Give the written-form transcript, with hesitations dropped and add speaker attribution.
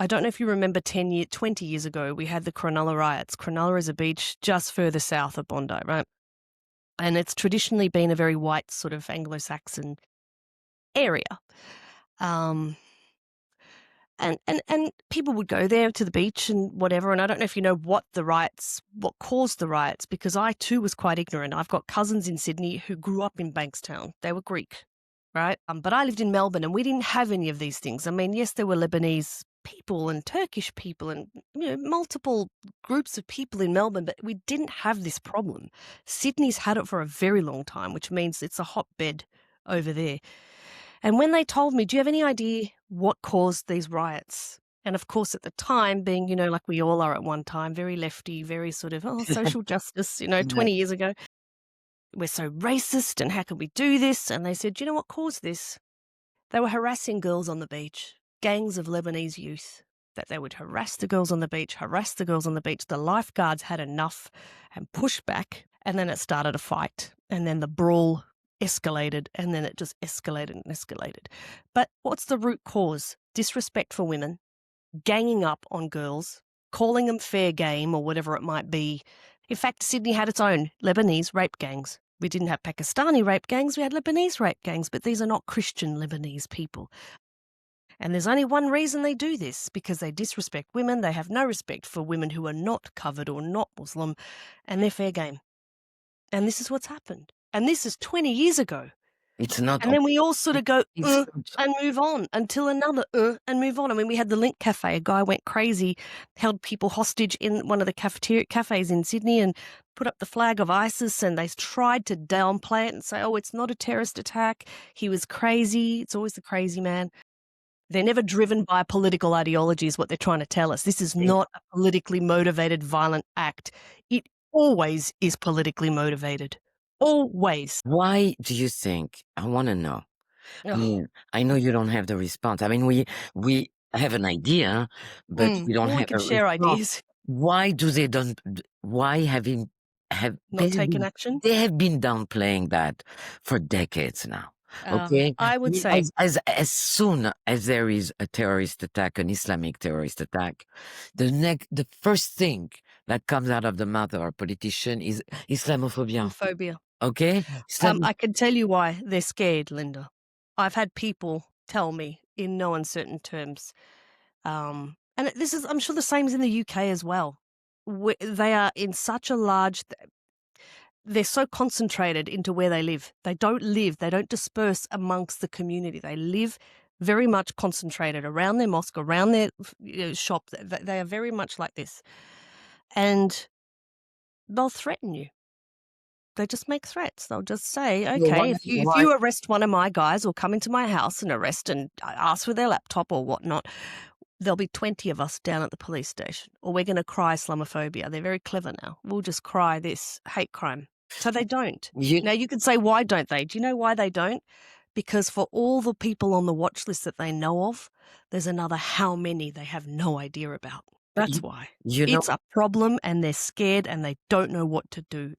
Speaker 1: I don't know if you remember 20 years ago, we had the Cronulla Riots. Cronulla is a beach just further south of Bondi, right? And it's traditionally been a very white sort of Anglo-Saxon area. Um, and people would go there to the beach and whatever. And I don't know if you know what caused the riots, because I too was quite ignorant. I've got cousins in Sydney who grew up in Bankstown. They were Greek, right? But I lived in Melbourne and we didn't have any of these things. I mean, yes, there were Lebanese people and Turkish people and multiple groups of people in Melbourne, but we didn't have this problem. Sydney's had it for a very long time, which means it's a hotbed over there. And when they told me, do you have any idea what caused these riots? And of course, at the time, being, like we all are at one time, very lefty, very sort of, social justice, 20 years ago, we're so racist and how can we do this? And they said, do you know what caused this? They were harassing girls on the beach, gangs of Lebanese youth, that they would harass the girls on the beach. The lifeguards had enough and pushed back, and then it started a fight. And then the brawl escalated, and then it just escalated and escalated. But what's the root cause? Disrespect for women, ganging up on girls, calling them fair game or whatever it might be. In fact, Sydney had its own Lebanese rape gangs. We didn't have Pakistani rape gangs, we had Lebanese rape gangs, but these are not Christian Lebanese people. And there's only one reason they do this, because they disrespect women. They have no respect for women who are not covered or not Muslim, and they're fair game. And this is what's happened. And this is 20 years ago.
Speaker 2: It's not.
Speaker 1: And then we all sort of go, and move on until another, and move on. I mean, we had the Link Cafe. A guy went crazy, held people hostage in one of the cafes in Sydney and put up the flag of ISIS, and they tried to downplay it and say, oh, it's not a terrorist attack. He was crazy. It's always the crazy man. They're never driven by political ideology is what they're trying to tell us. This is not a politically motivated violent act. It always is politically motivated. Always.
Speaker 2: Why do you think? I want to know. I mean, I know you don't have the response. I mean, we have an idea, but we don't have
Speaker 1: we can
Speaker 2: a
Speaker 1: share
Speaker 2: response.
Speaker 1: ideas.
Speaker 2: Why do they don't? Why have
Speaker 1: Not taken action?
Speaker 2: They have been downplaying that for decades now. Okay,
Speaker 1: I would say
Speaker 2: as soon as there is a terrorist attack, an Islamic terrorist attack, the first thing that comes out of the mouth of our politician is Islamophobia.
Speaker 1: Homophobia.
Speaker 2: Okay,
Speaker 1: I can tell you why they're scared, Linda. I've had people tell me in no uncertain terms, and this is, I'm sure the same is in the UK as well. They are in such a large, they're so concentrated into where they live. They don't disperse amongst the community. They live very much concentrated around their mosque, around their shop. They are very much like this. And they'll threaten you. They just make threats. They'll just say, okay, if you arrest one of my guys or come into my house and arrest and ask for their laptop or whatnot, there'll be 20 of us down at the police station, or we're going to cry Islamophobia. They're very clever now. We'll just cry this hate crime. So they don't. Now you could say, why don't they? Do you know why they don't? Because for all the people on the watch list that they know of, there's another how many they have no idea about. That's why. It's a problem and they're scared and they don't know what to do.